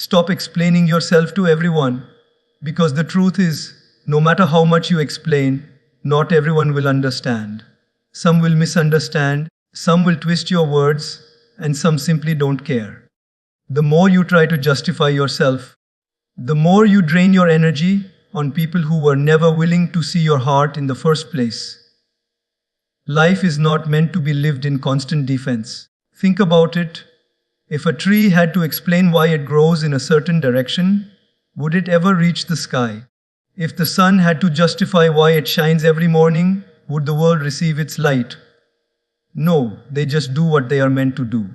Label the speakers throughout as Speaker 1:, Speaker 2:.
Speaker 1: Stop explaining yourself to everyone. Because the truth is, no matter how much you explain, not everyone will understand. Some will misunderstand, some will twist your words, and some simply don't care. The more you try to justify yourself, the more you drain your energy on people who were never willing to see your heart in the first place. Life is not meant to be lived in constant defense. Think about it. If a tree had to explain why it grows in a certain direction, would it ever reach the sky? If the sun had to justify why it shines every morning, would the world receive its light? No, they just do what they are meant to do.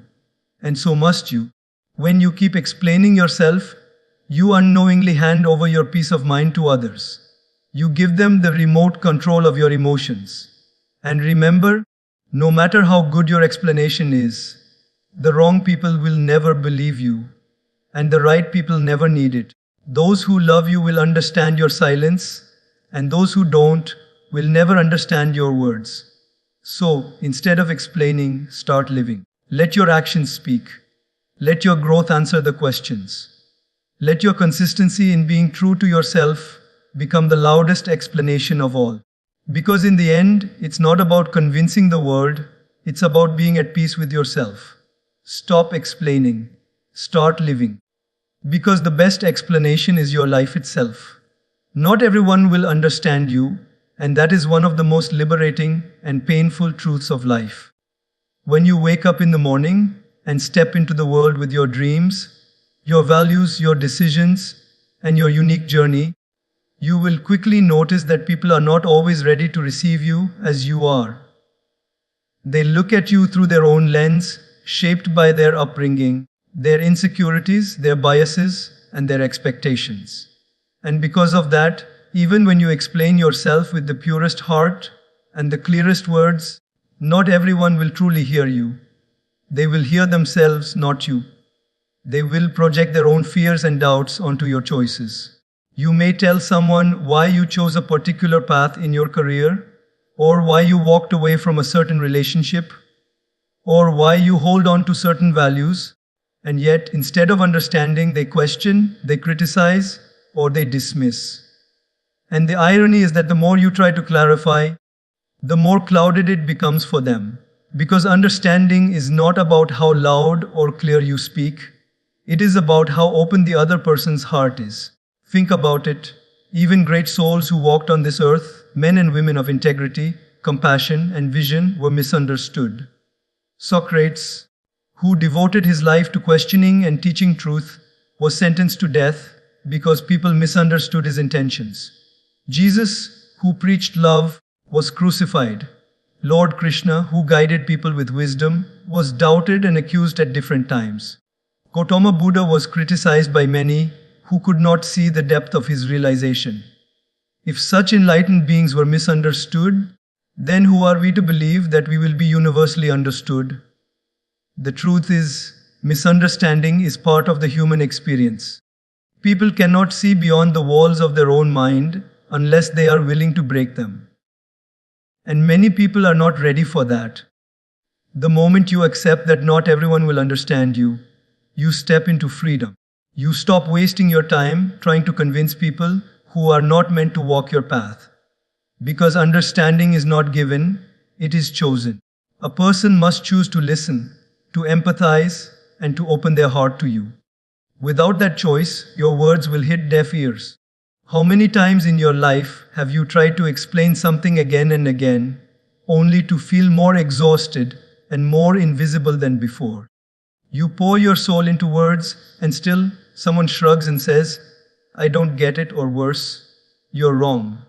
Speaker 1: And so must you. When you keep explaining yourself, you unknowingly hand over your peace of mind to others. You give them the remote control of your emotions. And remember, no matter how good your explanation is, the wrong people will never believe you, and the right people never need it. Those who love you will understand your silence, and those who don't will never understand your words. So, instead of explaining, start living. Let your actions speak. Let your growth answer the questions. Let your consistency in being true to yourself become the loudest explanation of all. Because in the end, it's not about convincing the world, it's about being at peace with yourself. Stop explaining. Start living. Because the best explanation is your life itself. Not everyone will understand you, and that is one of the most liberating and painful truths of life. When you wake up in the morning and step into the world with your dreams, your values, your decisions, and your unique journey, you will quickly notice that people are not always ready to receive you as you are. They look at you through their own lens, shaped by their upbringing, their insecurities, their biases, and their expectations. And because of that, even when you explain yourself with the purest heart and the clearest words, not everyone will truly hear you. They will hear themselves, not you. They will project their own fears and doubts onto your choices. You may tell someone why you chose a particular path in your career, or why you walked away from a certain relationship, or why you hold on to certain values, and yet instead of understanding, they question, they criticize, or they dismiss. And the irony is that the more you try to clarify, the more clouded it becomes for them. Because understanding is not about how loud or clear you speak, it is about how open the other person's heart is. Think about it. Even great souls who walked on this earth, men and women of integrity, compassion, and vision, were misunderstood. Socrates, who devoted his life to questioning and teaching truth, was sentenced to death because people misunderstood his intentions. Jesus, who preached love, was crucified. Lord Krishna, who guided people with wisdom, was doubted and accused at different times. Gautama Buddha was criticized by many who could not see the depth of his realization. If such enlightened beings were misunderstood, then who are we to believe that we will be universally understood? The truth is, misunderstanding is part of the human experience. People cannot see beyond the walls of their own mind unless they are willing to break them. And many people are not ready for that. The moment you accept that not everyone will understand you, you step into freedom. You stop wasting your time trying to convince people who are not meant to walk your path. Because understanding is not given, it is chosen. A person must choose to listen, to empathize, and to open their heart to you. Without that choice, your words will hit deaf ears. How many times in your life have you tried to explain something again and again, only to feel more exhausted and more invisible than before? You pour your soul into words, and still someone shrugs and says, "I don't get it," or worse, "You're wrong."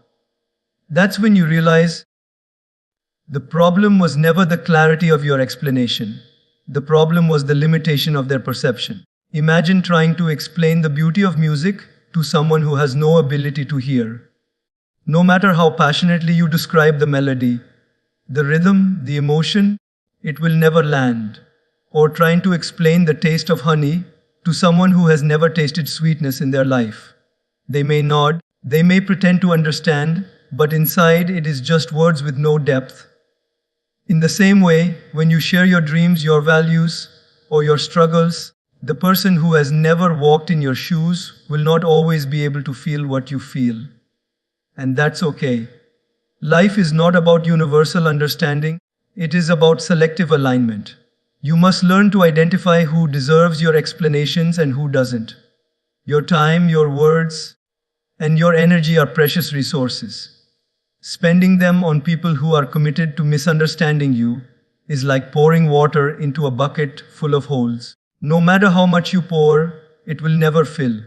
Speaker 1: That's when you realize the problem was never the clarity of your explanation. The problem was the limitation of their perception. Imagine trying to explain the beauty of music to someone who has no ability to hear. No matter how passionately you describe the melody, the rhythm, the emotion, it will never land. Or trying to explain the taste of honey to someone who has never tasted sweetness in their life. They may nod, they may pretend to understand, but inside it is just words with no depth. In the same way, when you share your dreams, your values, or your struggles, The person who has never walked in your shoes will not always be able to feel what you feel. And that's okay. Life is not about universal understanding, it is about selective alignment. You must learn to identify who deserves your explanations and who doesn't. Your time, your words, and your energy are precious resources. Spending them on people who are committed to misunderstanding you is like pouring water into a bucket full of holes. No matter how much you pour, it will never fill.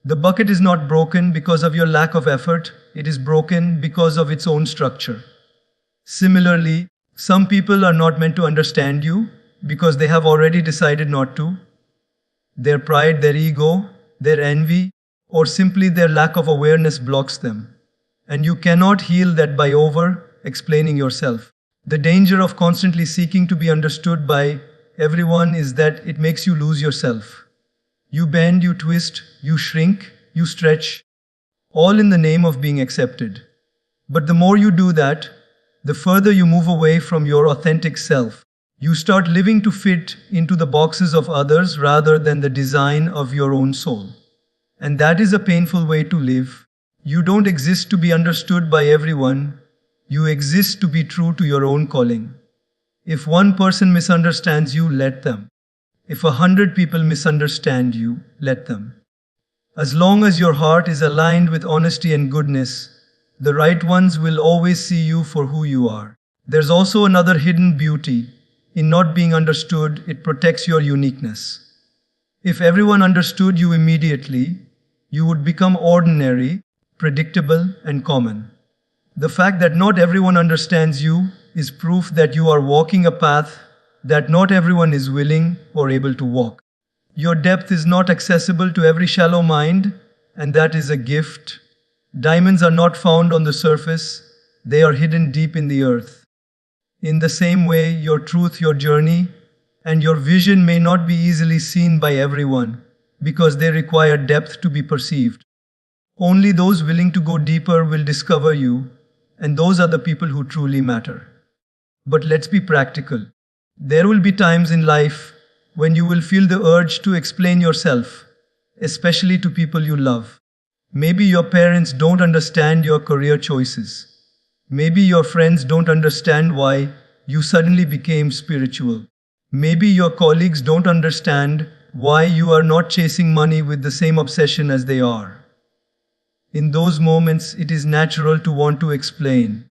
Speaker 1: The bucket is not broken because of your lack of effort, it is broken because of its own structure. Similarly, some people are not meant to understand you because they have already decided not to. Their pride, their ego, their envy, or simply their lack of awareness blocks them. And you cannot heal that by over-explaining yourself. The danger of constantly seeking to be understood by everyone is that it makes you lose yourself. You bend, you twist, you shrink, you stretch, all in the name of being accepted. But the more you do that, the further you move away from your authentic self. You start living to fit into the boxes of others rather than the design of your own soul. And that is a painful way to live. You don't exist to be understood by everyone. You exist to be true to your own calling. If one person misunderstands you, let them. If 100 people misunderstand you, let them. As long as your heart is aligned with honesty and goodness, the right ones will always see you for who you are. There's also another hidden beauty. In not being understood, it protects your uniqueness. If everyone understood you immediately, you would become ordinary, predictable, and common. The fact that not everyone understands you is proof that you are walking a path that not everyone is willing or able to walk. Your depth is not accessible to every shallow mind, and that is a gift. Diamonds are not found on the surface, they are hidden deep in the earth. In the same way, your truth, your journey, and your vision may not be easily seen by everyone, because they require depth to be perceived. Only those willing to go deeper will discover you, and those are the people who truly matter. But let's be practical. There will be times in life when you will feel the urge to explain yourself, especially to people you love. Maybe your parents don't understand your career choices. Maybe your friends don't understand why you suddenly became spiritual. Maybe your colleagues don't understand why you are not chasing money with the same obsession as they are. In those moments, it is natural to want to explain.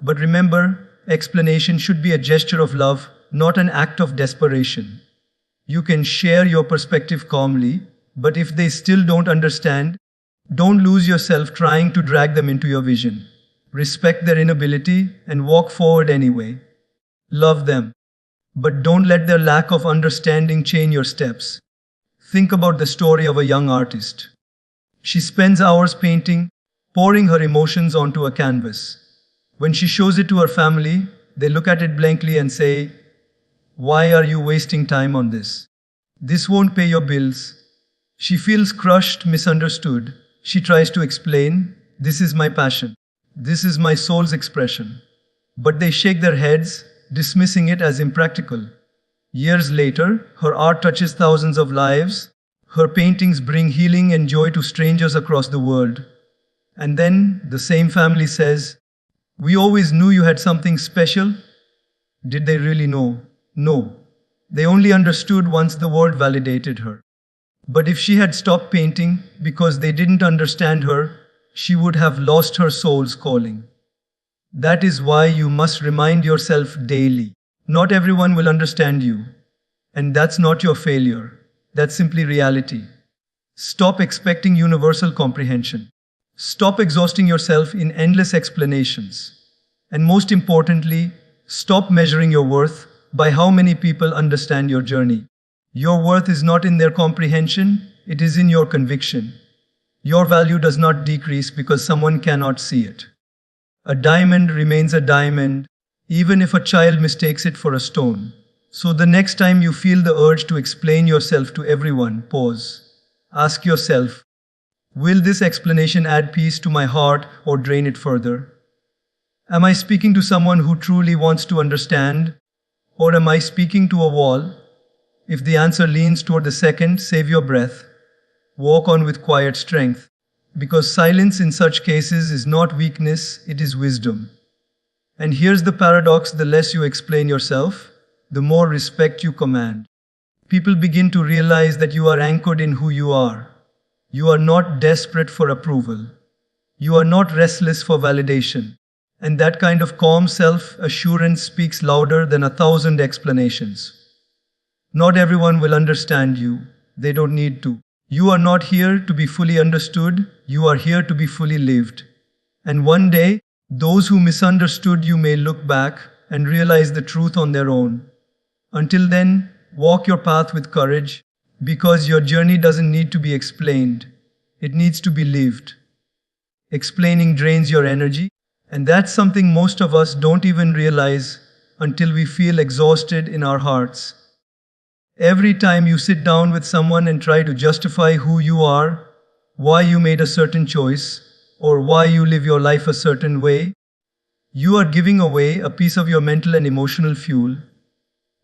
Speaker 1: But remember, explanation should be a gesture of love, not an act of desperation. You can share your perspective calmly, but if they still don't understand, don't lose yourself trying to drag them into your vision. Respect their inability and walk forward anyway. Love them, but don't let their lack of understanding chain your steps. Think about the story of a young artist. She spends hours painting, pouring her emotions onto a canvas. When she shows it to her family, they look at it blankly and say, "Why are you wasting time on this? This won't pay your bills." She feels crushed, misunderstood. She tries to explain, "This is my passion. This is my soul's expression." But they shake their heads, dismissing it as impractical. Years later, her art touches thousands of lives. Her paintings bring healing and joy to strangers across the world. And then the same family says, "We always knew you had something special." Did they really know? No. They only understood once the world validated her. But if she had stopped painting because they didn't understand her, she would have lost her soul's calling. That is why you must remind yourself daily. Not everyone will understand you. And that's not your failure. That's simply reality. Stop expecting universal comprehension. Stop exhausting yourself in endless explanations. And most importantly, stop measuring your worth by how many people understand your journey. Your worth is not in their comprehension, it is in your conviction. Your value does not decrease because someone cannot see it. A diamond remains a diamond, even if a child mistakes it for a stone. So the next time you feel the urge to explain yourself to everyone, pause. Ask yourself, will this explanation add peace to my heart or drain it further? Am I speaking to someone who truly wants to understand? Or am I speaking to a wall? If the answer leans toward the second, save your breath. Walk on with quiet strength. Because silence in such cases is not weakness, it is wisdom. And here's the paradox: the less you explain yourself, the more respect you command. People begin to realize that you are anchored in who you are. You are not desperate for approval. You are not restless for validation. And that kind of calm self-assurance speaks louder than 1,000 explanations. Not everyone will understand you. They don't need to. You are not here to be fully understood. You are here to be fully lived. And one day, those who misunderstood you may look back and realize the truth on their own. Until then, walk your path with courage, because your journey doesn't need to be explained. It needs to be lived. Explaining drains your energy, and that's something most of us don't even realize until we feel exhausted in our hearts. Every time you sit down with someone and try to justify who you are, why you made a certain choice, or why you live your life a certain way, you are giving away a piece of your mental and emotional fuel.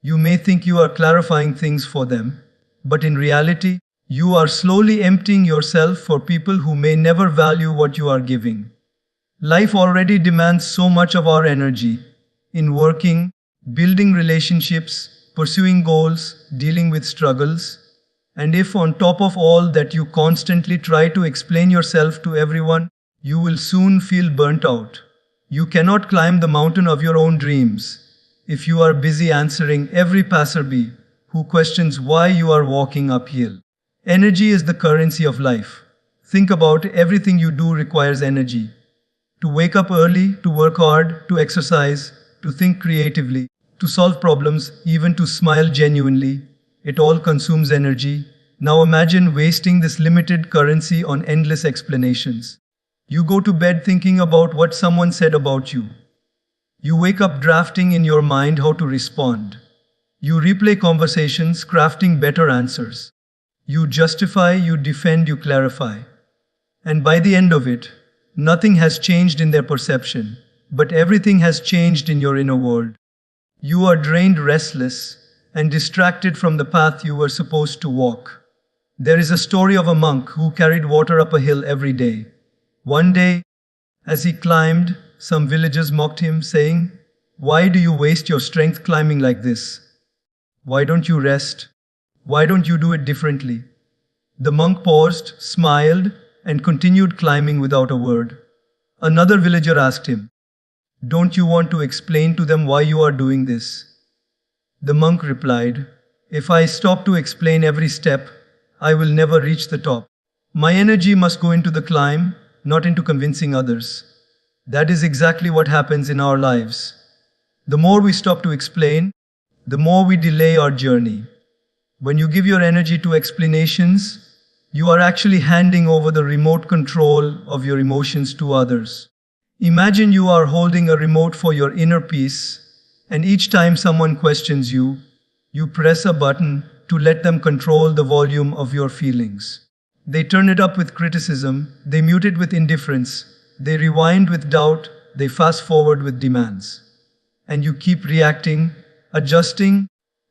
Speaker 1: You may think you are clarifying things for them, but in reality, you are slowly emptying yourself for people who may never value what you are giving. Life already demands so much of our energy in working, building relationships, pursuing goals, dealing with struggles. And if on top of all that you constantly try to explain yourself to everyone, you will soon feel burnt out. You cannot climb the mountain of your own dreams if you are busy answering every passerby who questions why you are walking uphill. Energy is the currency of life. Think about everything you do requires energy. To wake up early, to work hard, to exercise, to think creatively, to solve problems, even to smile genuinely. It all consumes energy. Now imagine wasting this limited currency on endless explanations. You go to bed thinking about what someone said about you. You wake up drafting in your mind how to respond. You replay conversations, crafting better answers. You justify, you defend, you clarify. And by the end of it, nothing has changed in their perception, but everything has changed in your inner world. You are drained, restless, and distracted from the path you were supposed to walk. There is a story of a monk who carried water up a hill every day. One day, as he climbed, some villagers mocked him, saying, "Why do you waste your strength climbing like this? Why don't you rest? Why don't you do it differently?" The monk paused, smiled, and continued climbing without a word. Another villager asked him, "Don't you want to explain to them why you are doing this?" The monk replied, "If I stop to explain every step, I will never reach the top. My energy must go into the climb, not into convincing others." That is exactly what happens in our lives. The more we stop to explain, the more we delay our journey. When you give your energy to explanations, you are actually handing over the remote control of your emotions to others. Imagine you are holding a remote for your inner peace, and each time someone questions you, you press a button to let them control the volume of your feelings. They turn it up with criticism, they mute it with indifference, they rewind with doubt, they fast forward with demands. And you keep reacting, adjusting,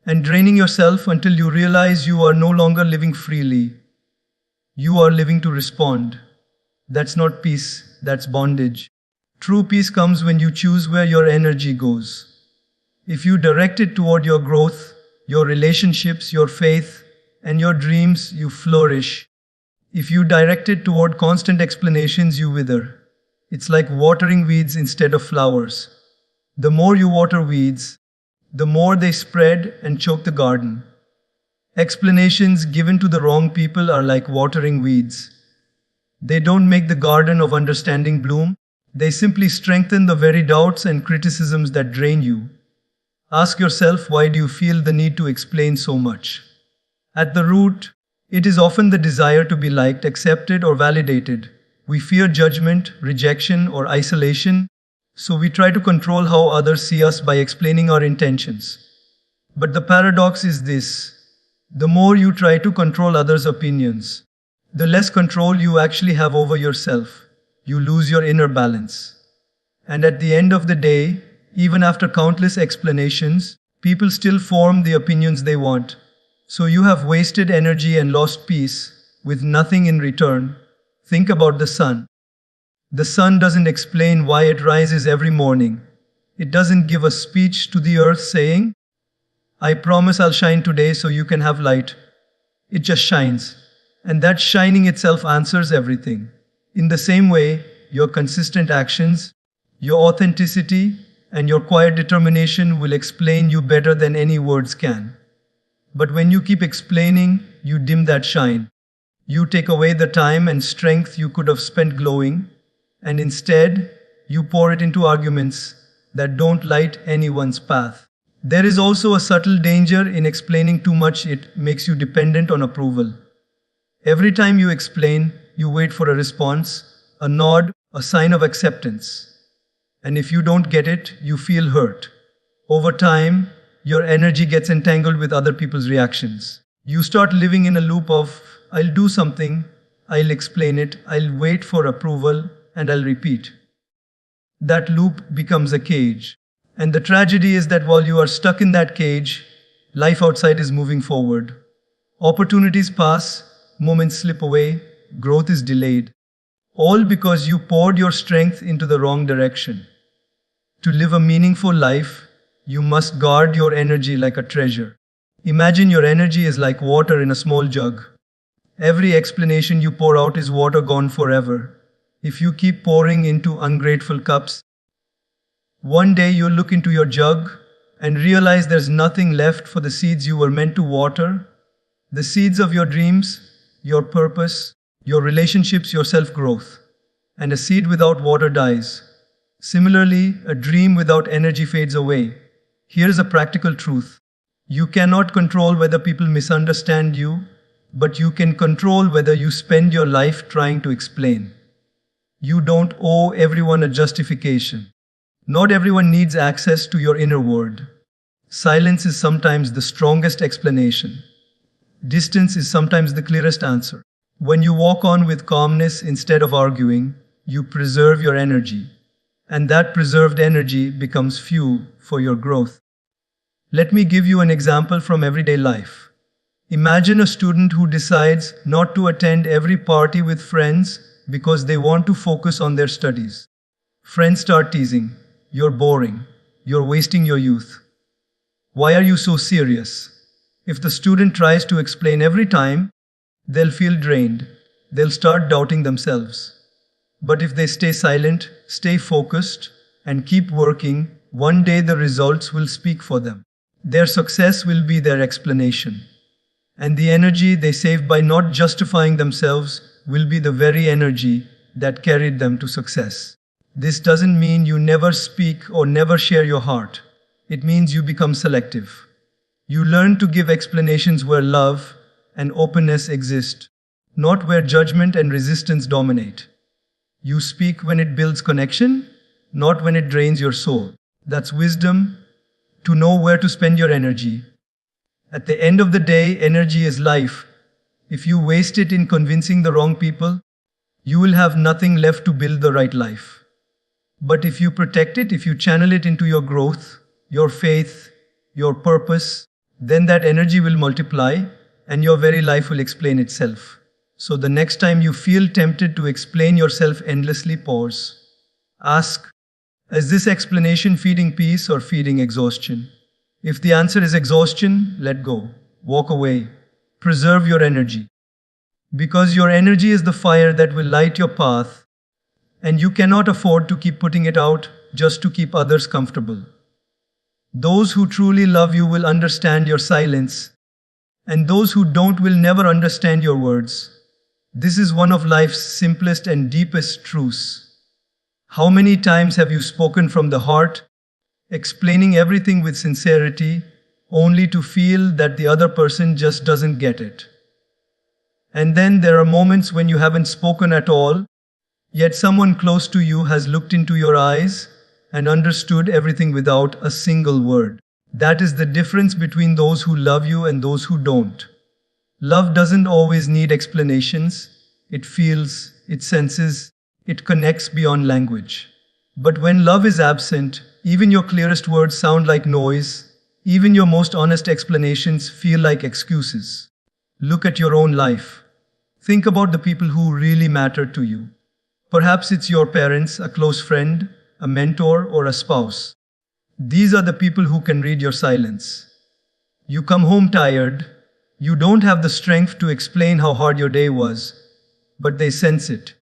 Speaker 1: and draining yourself until you realize you are no longer living freely. You are living to respond. That's not peace, that's bondage. True peace comes when you choose where your energy goes. If you direct it toward your growth, your relationships, your faith, and your dreams, you flourish. If you direct it toward constant explanations, you wither. It's like watering weeds instead of flowers. The more you water weeds, the more they spread and choke the garden. Explanations given to the wrong people are like watering weeds. They don't make the garden of understanding bloom. They simply strengthen the very doubts and criticisms that drain you. Ask yourself, why do you feel the need to explain so much? At the root, it is often the desire to be liked, accepted, or validated. We fear judgment, rejection, or isolation, so we try to control how others see us by explaining our intentions. But the paradox is this: the more you try to control others' opinions, the less control you actually have over yourself. You lose your inner balance. And at the end of the day, even after countless explanations, people still form the opinions they want. So you have wasted energy and lost peace with nothing in return. Think about the sun. The sun doesn't explain why it rises every morning. It doesn't give a speech to the earth saying, I promise I'll shine today so you can have light. It just shines. And that shining itself answers everything. In the same way, your consistent actions, your authenticity, and your quiet determination will explain you better than any words can. But when you keep explaining, you dim that shine. You take away the time and strength you could have spent glowing, and instead, you pour it into arguments that don't light anyone's path. There is also a subtle danger in explaining too much. It makes you dependent on approval. Every time you explain, you wait for a response, a nod, a sign of acceptance. And if you don't get it, you feel hurt. Over time, your energy gets entangled with other people's reactions. You start living in a loop of, I'll do something, I'll explain it, I'll wait for approval, and I'll repeat. That loop becomes a cage. And the tragedy is that while you are stuck in that cage, life outside is moving forward. Opportunities pass, moments slip away, growth is delayed. All because you poured your strength into the wrong direction. To live a meaningful life, you must guard your energy like a treasure. Imagine your energy is like water in a small jug. Every explanation you pour out is water gone forever. If you keep pouring into ungrateful cups, one day you'll look into your jug and realize there's nothing left for the seeds you were meant to water. The seeds of your dreams, your purpose, your relationships, your self-growth. And a seed without water dies. Similarly, a dream without energy fades away. Here's a practical truth. You cannot control whether people misunderstand you, but you can control whether you spend your life trying to explain. You don't owe everyone a justification. Not everyone needs access to your inner world. Silence is sometimes the strongest explanation. Distance is sometimes the clearest answer. When you walk on with calmness instead of arguing, you preserve your energy. And that preserved energy becomes fuel for your growth. Let me give you an example from everyday life. Imagine a student who decides not to attend every party with friends because they want to focus on their studies. Friends start teasing, "You're boring. You're wasting your youth. Why are you so serious?" If the student tries to explain every time, they'll feel drained. They'll start doubting themselves. But if they stay silent, stay focused, and keep working, one day the results will speak for them. Their success will be their explanation. And the energy they save by not justifying themselves will be the very energy that carried them to success. This doesn't mean you never speak or never share your heart. It means you become selective. You learn to give explanations where love and openness exist, not where judgment and resistance dominate. You speak when it builds connection, not when it drains your soul. That's wisdom, to know where to spend your energy. At the end of the day, energy is life. If you waste it in convincing the wrong people, you will have nothing left to build the right life. But if you protect it, if you channel it into your growth, your faith, your purpose, then that energy will multiply and your very life will explain itself. So the next time you feel tempted to explain yourself endlessly, pause. Ask, is this explanation feeding peace or feeding exhaustion? If the answer is exhaustion, let go. Walk away. Preserve your energy. Because your energy is the fire that will light your path, and you cannot afford to keep putting it out just to keep others comfortable. Those who truly love you will understand your silence, and those who don't will never understand your words. This is one of life's simplest and deepest truths. How many times have you spoken from the heart, explaining everything with sincerity, only to feel that the other person just doesn't get it? And then there are moments when you haven't spoken at all, yet someone close to you has looked into your eyes and understood everything without a single word. That is the difference between those who love you and those who don't. Love doesn't always need explanations. It feels, it senses, it connects beyond language. But when love is absent, even your clearest words sound like noise. Even your most honest explanations feel like excuses. Look at your own life. Think about the people who really matter to you. Perhaps it's your parents, a close friend, a mentor, or a spouse. These are the people who can read your silence. You come home tired. You don't have the strength to explain how hard your day was, but they sense it.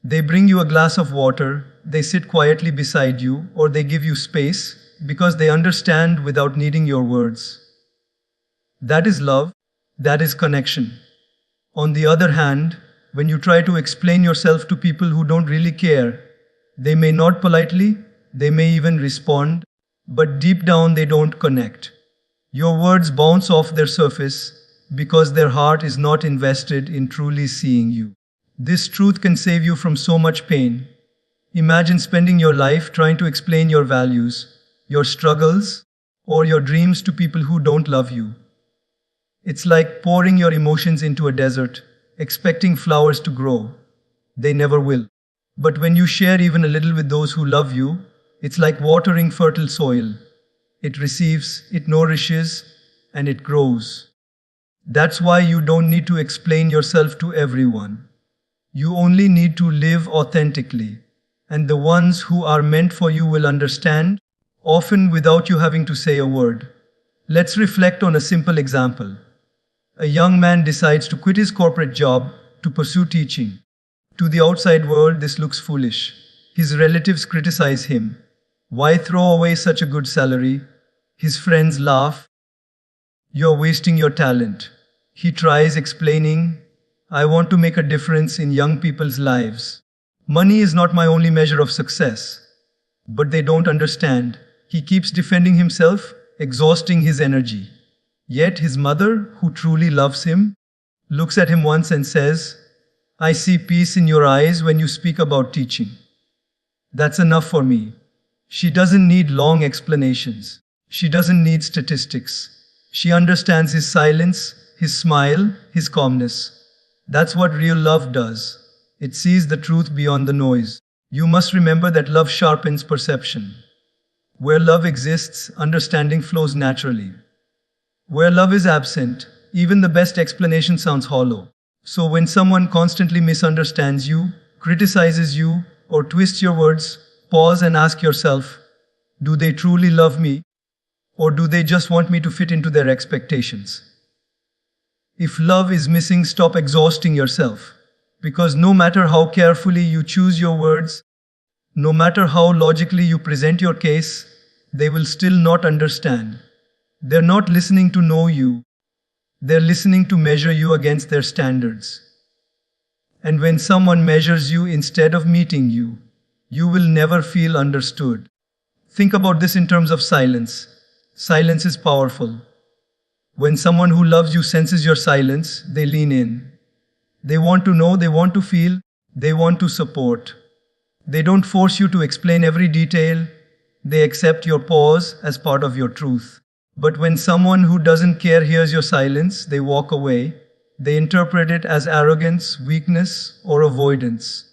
Speaker 1: They bring you a glass of water, they sit quietly beside you, or they give you space because they understand without needing your words. That is love, that is connection. On the other hand, when you try to explain yourself to people who don't really care, they may nod politely, they may even respond, but deep down they don't connect. Your words bounce off their surface because their heart is not invested in truly seeing you. This truth can save you from so much pain. Imagine spending your life trying to explain your values, your struggles, or your dreams to people who don't love you. It's like pouring your emotions into a desert, expecting flowers to grow. They never will. But when you share even a little with those who love you, it's like watering fertile soil. It receives, it nourishes, and it grows. That's why you don't need to explain yourself to everyone. You only need to live authentically. And the ones who are meant for you will understand, often without you having to say a word. Let's reflect on a simple example. A young man decides to quit his corporate job to pursue teaching. To the outside world, this looks foolish. His relatives criticize him. Why throw away such a good salary? His friends laugh. You're wasting your talent. He tries explaining, I want to make a difference in young people's lives. Money is not my only measure of success. But they don't understand. He keeps defending himself, exhausting his energy. Yet his mother, who truly loves him, looks at him once and says, I see peace in your eyes when you speak about teaching. That's enough for me. She doesn't need long explanations. She doesn't need statistics. She understands his silence, his smile, his calmness. That's what real love does. It sees the truth beyond the noise. You must remember that love sharpens perception. Where love exists, understanding flows naturally. Where love is absent, even the best explanation sounds hollow. So when someone constantly misunderstands you, criticizes you, or twists your words, pause and ask yourself, do they truly love me? Or do they just want me to fit into their expectations? If love is missing, stop exhausting yourself. Because no matter how carefully you choose your words, no matter how logically you present your case, they will still not understand. They're not listening to know you. They're listening to measure you against their standards. And when someone measures you instead of meeting you, you will never feel understood. Think about this in terms of silence. Silence is powerful. When someone who loves you senses your silence, they lean in. They want to know, they want to feel, they want to support. They don't force you to explain every detail. They accept your pause as part of your truth. But when someone who doesn't care hears your silence, they walk away. They interpret it as arrogance, weakness, or avoidance.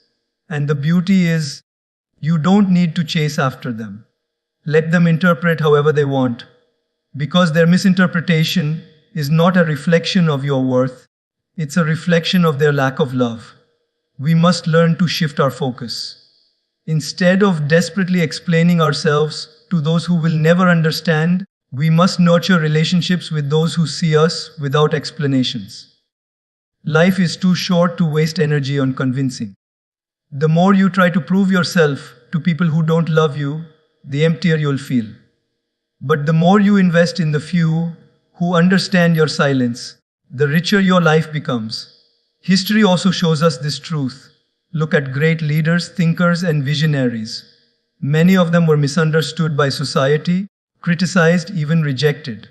Speaker 1: And the beauty is, you don't need to chase after them. Let them interpret however they want. Because their misinterpretation is not a reflection of your worth, it's a reflection of their lack of love. We must learn to shift our focus. Instead of desperately explaining ourselves to those who will never understand, we must nurture relationships with those who see us without explanations. Life is too short to waste energy on convincing. The more you try to prove yourself to people who don't love you, the emptier you'll feel. But the more you invest in the few who understand your silence, the richer your life becomes. History also shows us this truth. Look at great leaders, thinkers, and visionaries. Many of them were misunderstood by society, criticized, even rejected.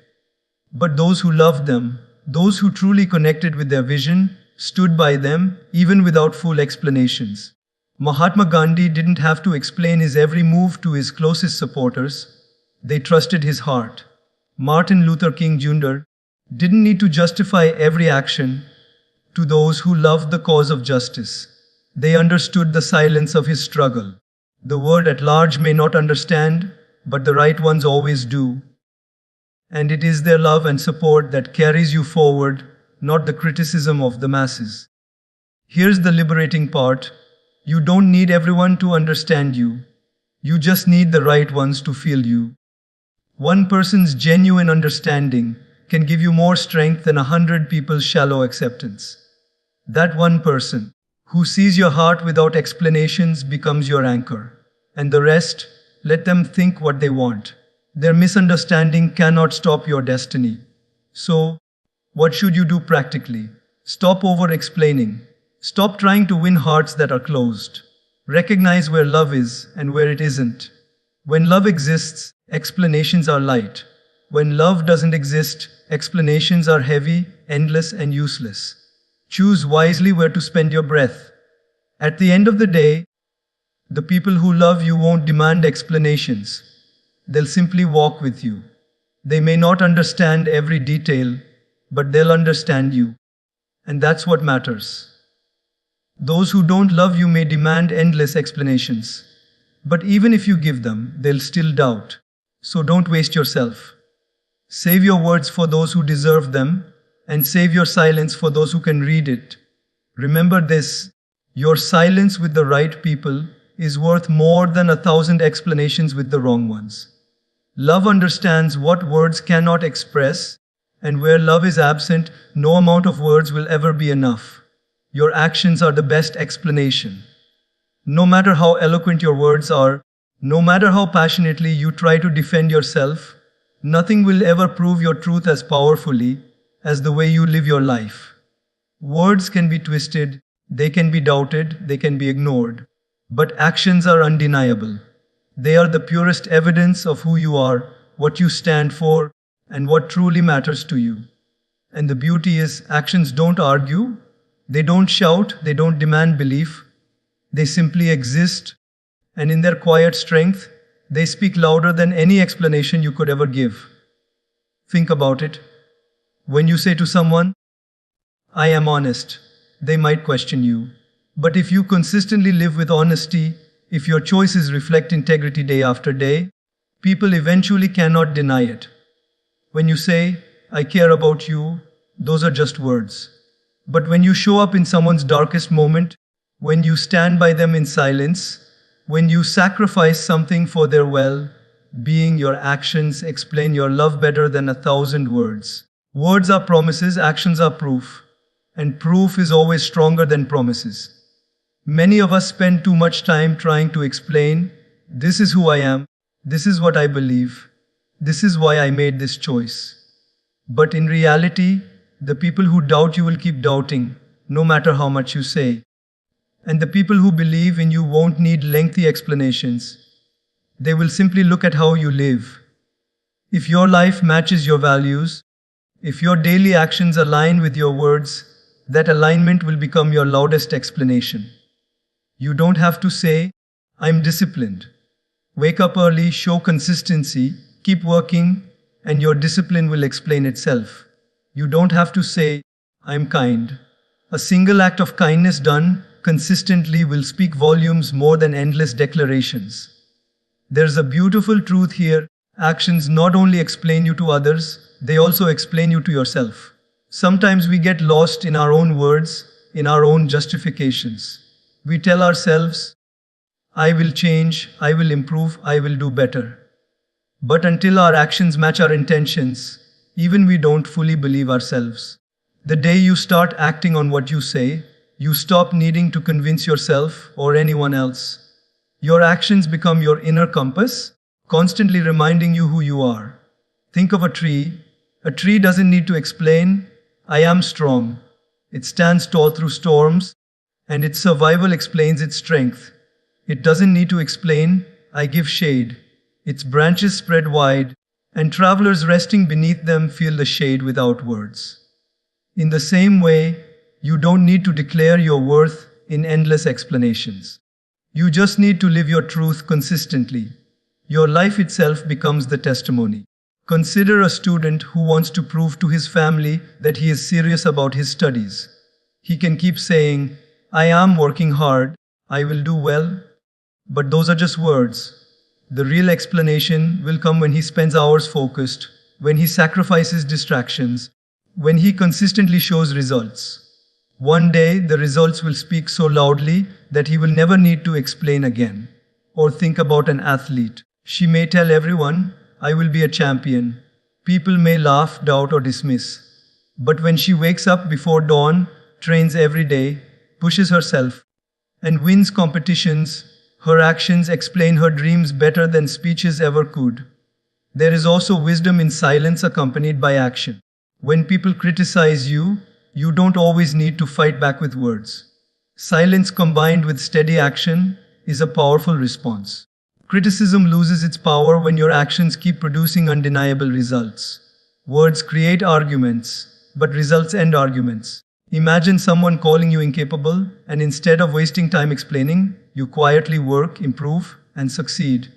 Speaker 1: But those who loved them, those who truly connected with their vision, stood by them, even without full explanations. Mahatma Gandhi didn't have to explain his every move to his closest supporters. They trusted his heart. Martin Luther King Jr. didn't need to justify every action to those who loved the cause of justice. They understood the silence of his struggle. The world at large may not understand, but the right ones always do. And it is their love and support that carries you forward, not the criticism of the masses. Here's the liberating part. You don't need everyone to understand you. You just need the right ones to feel you. One person's genuine understanding can give you more strength than 100 people's shallow acceptance. That one person who sees your heart without explanations becomes your anchor. And the rest, let them think what they want. Their misunderstanding cannot stop your destiny. So, what should you do practically? Stop over-explaining. Stop trying to win hearts that are closed. Recognize where love is and where it isn't. When love exists, explanations are light. When love doesn't exist, explanations are heavy, endless, and useless. Choose wisely where to spend your breath. At the end of the day, the people who love you won't demand explanations. They'll simply walk with you. They may not understand every detail, but they'll understand you. And that's what matters. Those who don't love you may demand endless explanations. But even if you give them, they'll still doubt. So don't waste yourself. Save your words for those who deserve them, and save your silence for those who can read it. Remember this, your silence with the right people is worth more than 1,000 explanations with the wrong ones. Love understands what words cannot express, and where love is absent, no amount of words will ever be enough. Your actions are the best explanation. No matter how eloquent your words are, no matter how passionately you try to defend yourself, nothing will ever prove your truth as powerfully as the way you live your life. Words can be twisted, they can be doubted, they can be ignored. But actions are undeniable. They are the purest evidence of who you are, what you stand for, and what truly matters to you. And the beauty is, actions don't argue, they don't shout, they don't demand belief. They simply exist, and in their quiet strength, they speak louder than any explanation you could ever give. Think about it. When you say to someone, I am honest, they might question you. But if you consistently live with honesty, if your choices reflect integrity day after day, people eventually cannot deny it. When you say, I care about you, those are just words. But when you show up in someone's darkest moment, when you stand by them in silence, when you sacrifice something for their well-being, your actions explain your love better than 1,000 words. Words are promises, actions are proof. And proof is always stronger than promises. Many of us spend too much time trying to explain, this is who I am, this is what I believe, this is why I made this choice. But in reality, the people who doubt you will keep doubting, no matter how much you say. And the people who believe in you won't need lengthy explanations. They will simply look at how you live. If your life matches your values, if your daily actions align with your words, that alignment will become your loudest explanation. You don't have to say, I'm disciplined. Wake up early, show consistency, keep working, and your discipline will explain itself. You don't have to say, I'm kind. A single act of kindness done consistently will speak volumes more than endless declarations. There's a beautiful truth here. Actions not only explain you to others, they also explain you to yourself. Sometimes we get lost in our own words, in our own justifications. We tell ourselves, I will change, I will improve, I will do better. But until our actions match our intentions, even we don't fully believe ourselves. The day you start acting on what you say, you stop needing to convince yourself or anyone else. Your actions become your inner compass, constantly reminding you who you are. Think of a tree. A tree doesn't need to explain, I am strong. It stands tall through storms, and its survival explains its strength. It doesn't need to explain, I give shade. Its branches spread wide, and travelers resting beneath them feel the shade without words. In the same way, you don't need to declare your worth in endless explanations. You just need to live your truth consistently. Your life itself becomes the testimony. Consider a student who wants to prove to his family that he is serious about his studies. He can keep saying, I am working hard, I will do well. But those are just words. The real explanation will come when he spends hours focused, when he sacrifices distractions, when he consistently shows results. One day, the results will speak so loudly that he will never need to explain again. Or think about an athlete. She may tell everyone, I will be a champion. People may laugh, doubt, or dismiss. But when she wakes up before dawn, trains every day, pushes herself, and wins competitions, her actions explain her dreams better than speeches ever could. There is also wisdom in silence accompanied by action. When people criticize you, you don't always need to fight back with words. Silence combined with steady action is a powerful response. Criticism loses its power when your actions keep producing undeniable results. Words create arguments, but results end arguments. Imagine someone calling you incapable, and instead of wasting time explaining, you quietly work, improve, and succeed.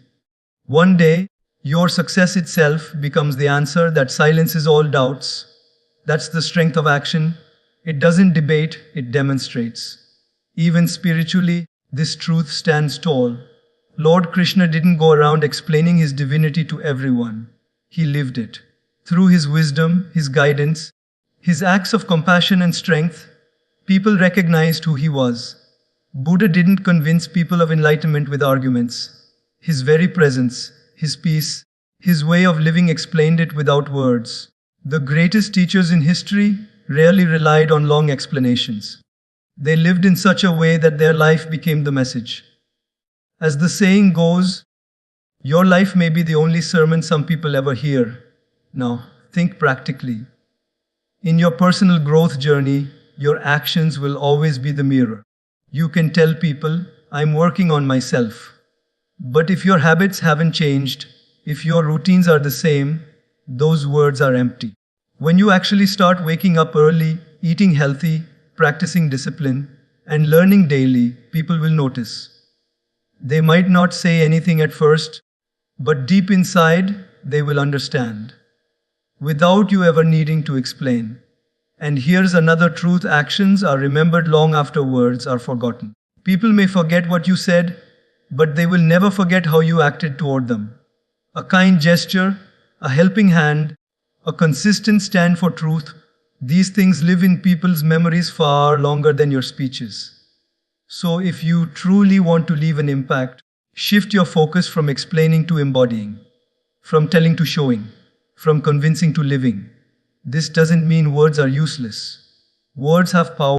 Speaker 1: One day, your success itself becomes the answer that silences all doubts. That's the strength of action. It doesn't debate, it demonstrates. Even spiritually, this truth stands tall. Lord Krishna didn't go around explaining his divinity to everyone. He lived it. Through his wisdom, his guidance, his acts of compassion and strength, people recognized who he was. Buddha didn't convince people of enlightenment with arguments. His very presence, his peace, his way of living explained it without words. The greatest teachers in history rarely relied on long explanations. They lived in such a way that their life became the message. As the saying goes, your life may be the only sermon some people ever hear. Now, think practically. In your personal growth journey, your actions will always be the mirror. You can tell people, I'm working on myself. But if your habits haven't changed, if your routines are the same, those words are empty. When you actually start waking up early, eating healthy, practicing discipline, and learning daily, people will notice. They might not say anything at first, but deep inside, they will understand, without you ever needing to explain. And here's another truth: actions are remembered long after words are forgotten. People may forget what you said, but they will never forget how you acted toward them. A kind gesture, a helping hand, a consistent stand for truth, these things live in people's memories far longer than your speeches. So if you truly want to leave an impact, shift your focus from explaining to embodying, from telling to showing, from convincing to living. This doesn't mean words are useless. Words have power.